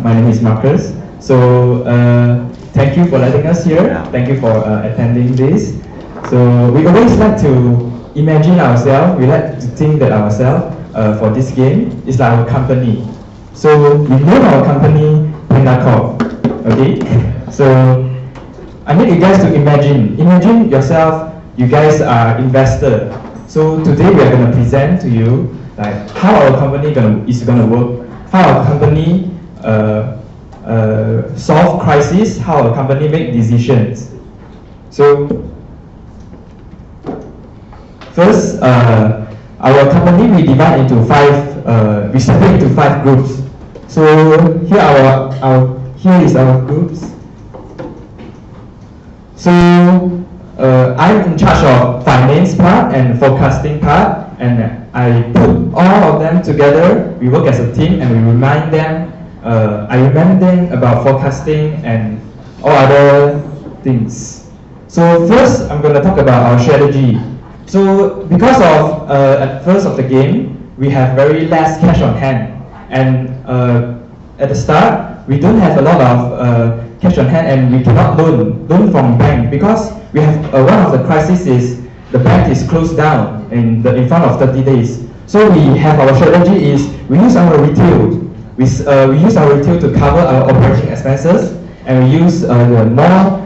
My name is Marcus. So thank you for letting us here. Thank you for attending this. So we always like to imagine ourselves. We like to think that ourselves for this game is like our company. So we name our company Panda Corp. Okay. So I need you guys to imagine yourself. You guys are investor. So today we are going to present to you like how our company is going to work, how our company solve crisis, how our company make decisions. So first, our company we divide into we separate into 5 groups. So here is our groups. So I'm in charge of finance part and forecasting part, and I put all of them together. We work as a team, and we remind them. I remind them about forecasting and all other things. So first, I'm going to talk about our strategy. So because of at first of the game, we have very less cash on hand, and at the start, we don't have a lot of cash on hand, and we cannot loan from bank because we have one of the crises is the bank is closed down in front of 30 days. So we have our strategy is we use our retail. We use our retail to cover our operating expenses, and we use more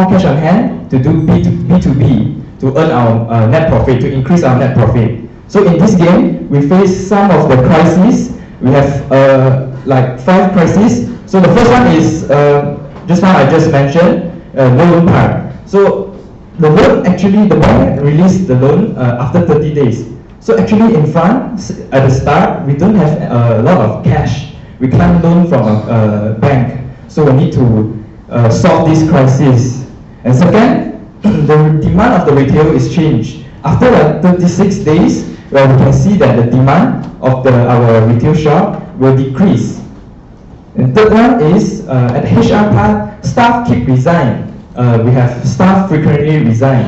cash on hand to do B2B to earn our net profit, to increase our net profit. So in this game, we face some of the crises. We have like 5 crises. So the first one is just now I just mentioned loan part. So the loan actually the bank released the loan after 30 days. So actually in front at the start we don't have a lot of cash. We can't loan from a bank. So we need to solve this crisis. And second, the demand of the retail is changed. After 36 days, we can see that the demand of our retail shop will decrease. And third one is at the HR part, staff keep resign. We have staff frequently resign.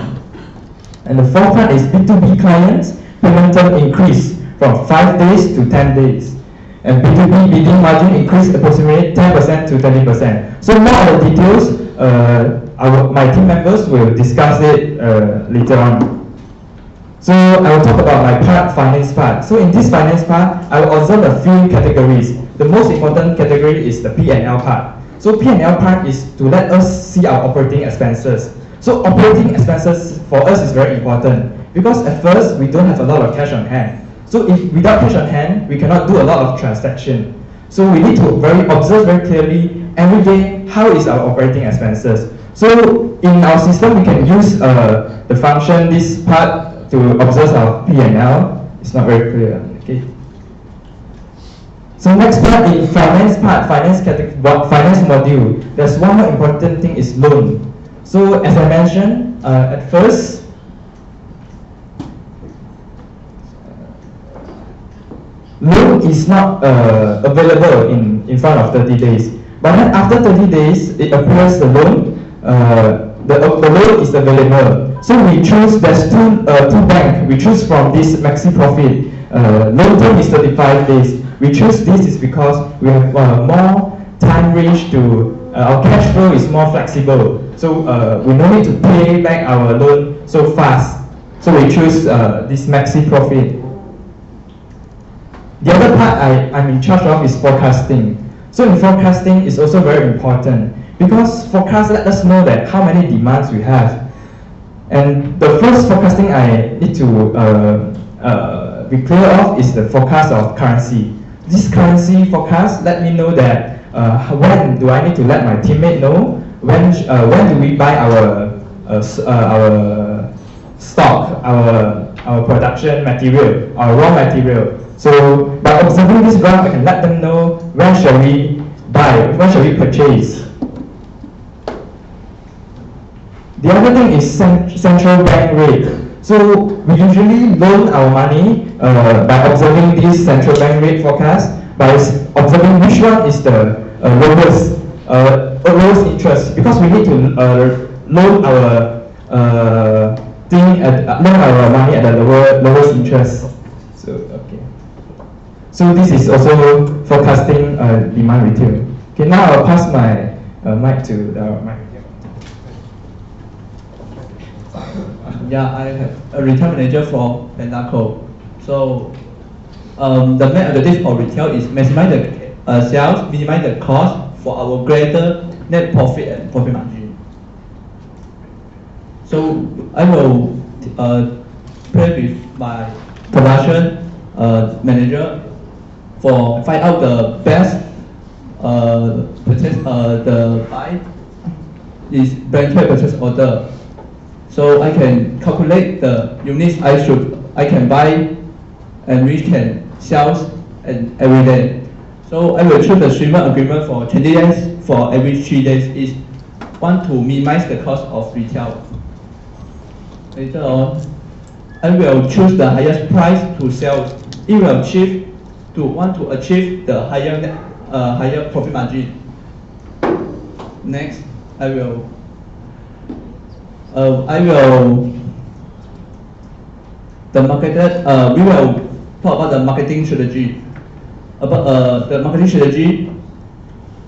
And the fourth part is B2B clients payment term increase from 5 days to 10 days. And B2B bidding margin increase approximately 10% to 20%. So more of the details, my team members will discuss it later on. So I will talk about my part, finance part. So in this finance part, I will observe a few categories. The most important category is the P&L part. So P&L part is to let us see our operating expenses. So operating expenses for us is very important because at first we don't have a lot of cash on hand. So if without cash on hand, we cannot do a lot of transaction. So we need to observe very clearly every day how is our operating expenses. So in our system, we can use the function this part to observe our P&L. It's not very clear. Okay. So next part in finance module, there's one more important thing is loan. So as I mentioned at first, loan is not available in front of 30 days. But then after 30 days, it appears the loan loan is available. So we choose, there's two banks. We choose from this maxi profit. Loan term is 35 days. We choose this is because we have more time range to, our cash flow is more flexible. So we no need to pay back our loan so fast. So we choose this maxi profit. The other part I'm in charge of is forecasting. So in forecasting is also very important because forecast let us know that how many demands we have. And the first forecasting I need to be clear of is the forecast of currency. This currency forecast let me know that when do I need to let my teammate know when do we buy our stock, our production material, our raw material. So by observing this graph, I can let them know when shall we buy, when shall we purchase. The other thing is central bank rate. So we usually loan our money by observing this central bank rate forecast, by observing which one is the lowest interest, because we need to loan our money at the lowest interest. So okay. So this is also forecasting demand retail. Okay, now I'll pass my mic to Mike. Yeah, I have a retail manager for Panda Co. So the main objective of retail is maximize the sales, minimize the cost for our greater net profit and profit margin. So I will play with my production manager for find out the best purchase the buy is blanket purchase order. So I can calculate the units I can buy and we can sell and every day. So I will choose the streamer agreement for 20 days for every 3 days is want to minimize the cost of retail. Later on, I will choose the highest price to sell. It will want to achieve the higher profit margin. Next, we will talk about the marketing strategy. About the marketing strategy,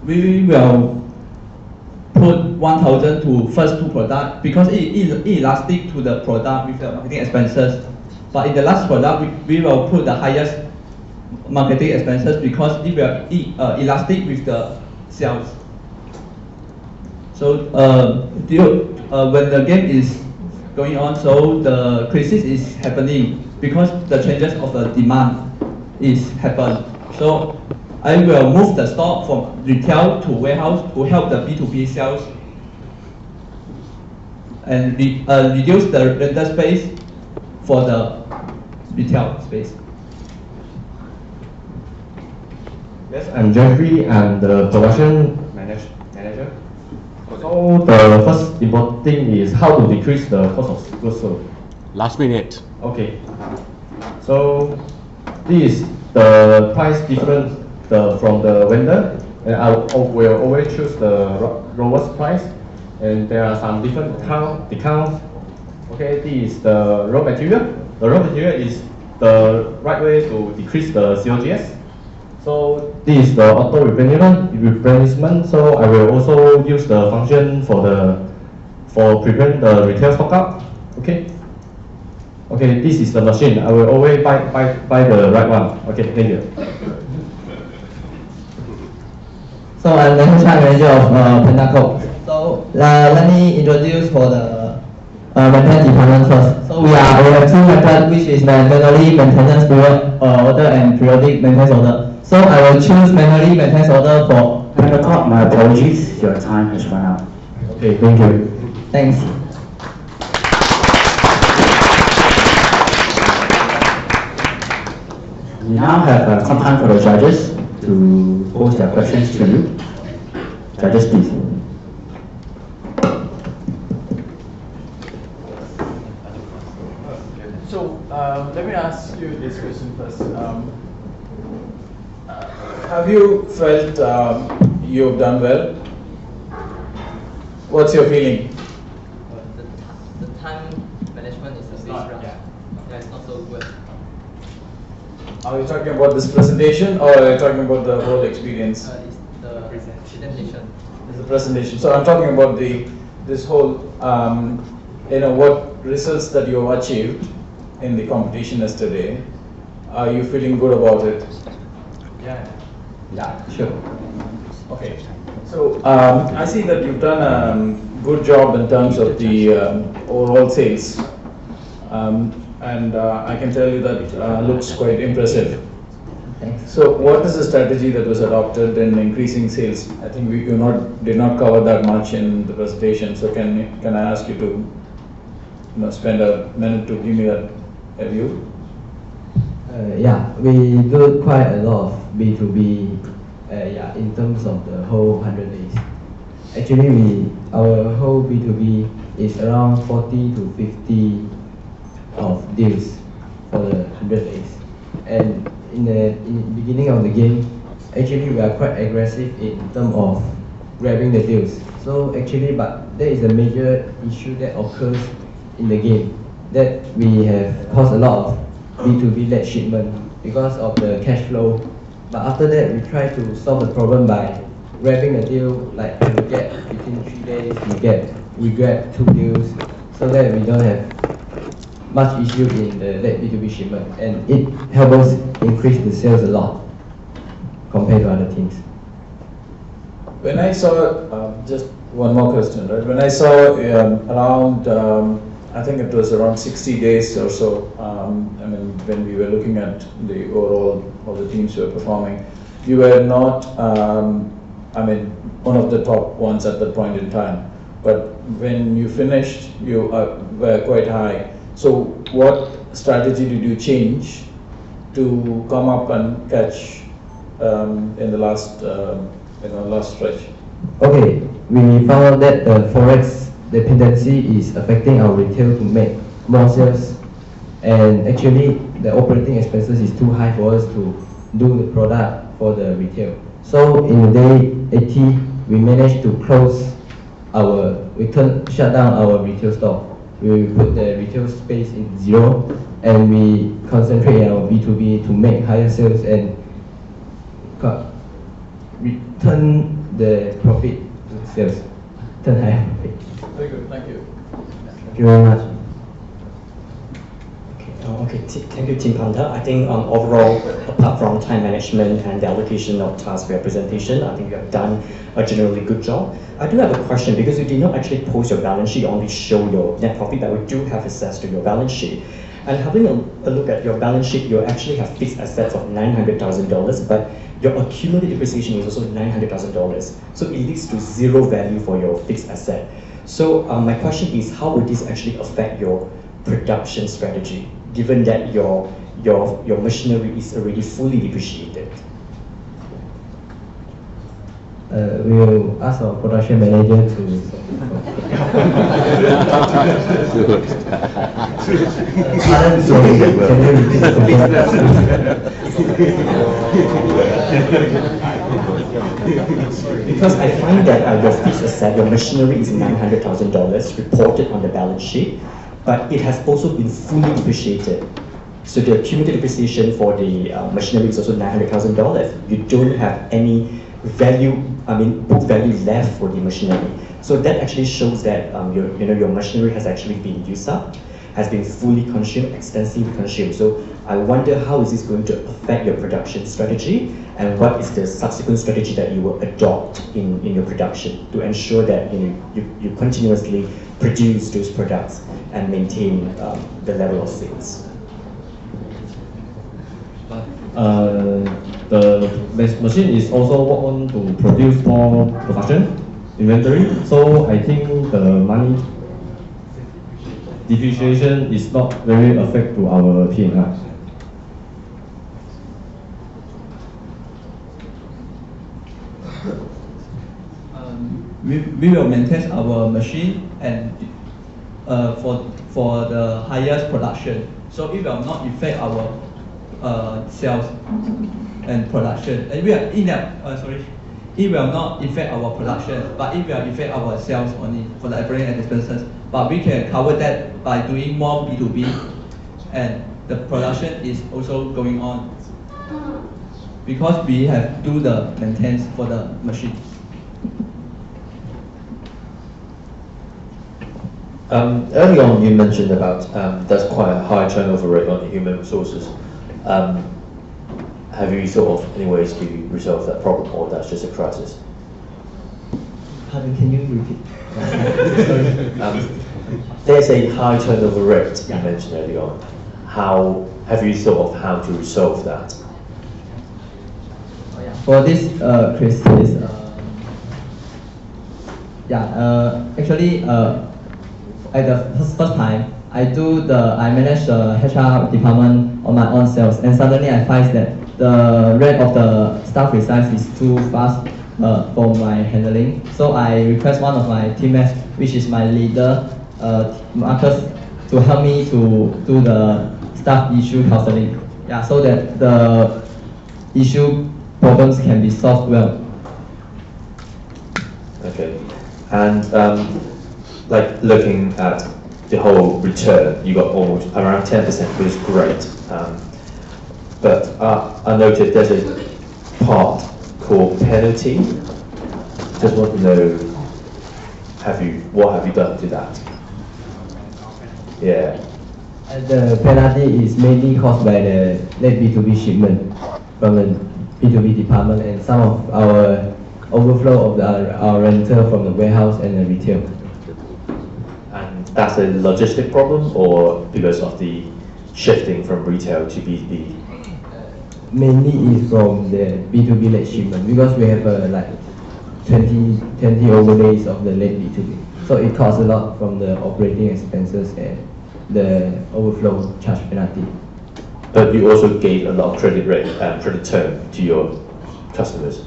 we will put 1,000 to first two products because it is elastic to the product with the marketing expenses. But in the last product, we will put the highest marketing expenses because it will elastic with the sales. So when the game is going on, so the crisis is happening because the changes of the demand is happen. So I will move the stock from retail to warehouse to help the B2B sales and reduce the rental space for the retail space. Yes, I'm Jeffrey. I'm the production manager. So the first important thing is how to decrease the cost of goods sold. Last minute. Okay. So this is the price difference from the vendor, and I will always choose the lowest price. And there are some different discounts. Okay, this is the raw material. The raw material is the right way to decrease the COGS. So this is the auto replenishment. So I will also use the function for prevent the retail stock up. Okay. Okay, this is the machine. I will always buy the right one. Okay, thank you. So I'm the HR manager of Panda Co. So let me introduce for the maintenance department first. So we have two methods, which is manually maintenance order and periodic maintenance order. So I will choose manually maintenance order for Panda Co. My apologies, your time has run out. Okay, thank you. Thanks. We now have some time for the judges to pose their questions to you. Judges, please. So let me ask you this question first. Have you felt you've done well? What's your feeling? The time management is a bit rough. Yeah, it's not so good. Are you talking about this presentation or are you talking about the whole experience? It's the presentation. It's the presentation. So I'm talking about this whole, what results that you have achieved in the competition yesterday. Are you feeling good about it? Yeah, sure. Okay. So I see that you've done a good job in terms of the overall sales. And I can tell you that looks quite impressive. Thanks. So what is the strategy that was adopted in increasing sales? I think we did not cover that much in the presentation. So can I ask you to spend a minute to give me that view? Yeah, we do quite a lot of B2B in terms of the whole 100 days. Actually, our whole B2B is around 40 to 50 of deals for the 100 days. And in the beginning of the game, actually we are quite aggressive in terms of grabbing the deals. So actually, but there is a major issue that occurs in the game, that we have caused a lot of B2B led shipment because of the cash flow. But after that, we try to solve the problem by wrapping the deal, like we get within 3 days, we get 2 deals, so that we don't have much issue in the late B2B shipment, and it helps us increase the sales a lot compared to other teams. When I saw, just one more question, right? When I saw around, I think it was around 60 days or so, I mean, when we were looking at the overall, all the teams who were performing, you were not, I mean, one of the top ones at that point in time. But when you finished, you were quite high. So what strategy did you change to come up and catch in the last, last stretch? Okay, we found out that the forex dependency is affecting our retail to make more sales, and actually the operating expenses is too high for us to do the product for the retail. So in the day 80, we managed to shut down our retail store. We put the retail space in 0, and we concentrate on our B2B to make higher sales and return the profit to sales, turn higher profit. Very good, thank you. Thank you very much. Okay, thank you, Team Panda. I think overall, apart from time management and the allocation of task representation, I think you have done a generally good job. I do have a question, because you did not actually post your balance sheet, only show your net profit, but we do have access to your balance sheet. And having a look at your balance sheet, you actually have fixed assets of $900,000, but your accumulated depreciation is also $900,000. So it leads to 0 value for your fixed asset. So my question is, how would this actually affect your production strategy, given that your machinery is already fully depreciated? We will ask our production manager to. Pardon, sorry, can you repeat the question? Because I find that your fixed asset, your machinery is $900,000 reported on the balance sheet, but it has also been fully depreciated. So the accumulated depreciation for the machinery is also $900,000. You don't have any value, book value left for the machinery. So that actually shows that your machinery has actually been used up, has been fully consumed, extensively consumed. So I wonder, how is this going to affect your production strategy, and what is the subsequent strategy that you will adopt in your production to ensure that you continuously produce those products and maintain the level of sales? The machine is also worked on to produce more production inventory. So I think the money depreciation is not very affect to our P&L. We will maintain our machine and for the highest production. So it will not affect our sales and production. And it will not affect our production, but it will affect our sales only for the operating expenses. But we can cover that by doing more B2B, and the production is also going on because we have do the maintenance for the machine. Early on, you mentioned about there's quite a high turnover rate on human resources. Have you thought of any ways to resolve that problem, or that's just a crisis? Pardon, can you repeat? There's a high turnover rate you mentioned early on. How have you thought of how to resolve that? For this crisis, actually, at the first time, I manage the HR department on my own selves, and suddenly I find that the rate of the staff resize is too fast for my handling. So I request one of my teammates, which is my leader, Marcus, to help me to do the staff issue counseling. Yeah, so that the issue problems can be solved well. Okay, and like looking at the whole return, you got almost around 10%, which is great. But I noticed there's a part called penalty. Just want to know, what have you done to that? Yeah. The penalty is mainly caused by the late B2B shipment from the B2B department and some of our overflow of our rental from the warehouse and the retail. And that's a logistic problem or because of the shifting from retail to B2B? Mainly is from the B2B late shipment because we have like 20 overlays of the late B2B. So it costs a lot from the operating expenses and the overflow charge penalty. But you also gave a lot of credit rate and credit term to your customers.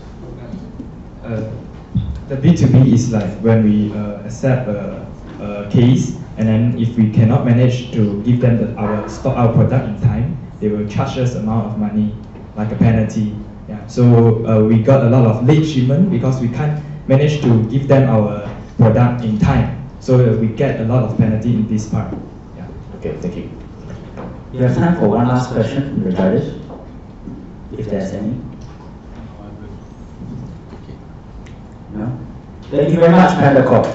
The B2B is like when we accept a case, and then if we cannot manage to give them our product in time, they will charge us amount of money, like a penalty. Yeah. So we got a lot of late shipment because we can't manage to give them our product in time. So we get a lot of penalty in this part. Yeah. Okay, thank you. We have time for one last question from the judges, if there's any. No? Thank you very much, Panda Corp.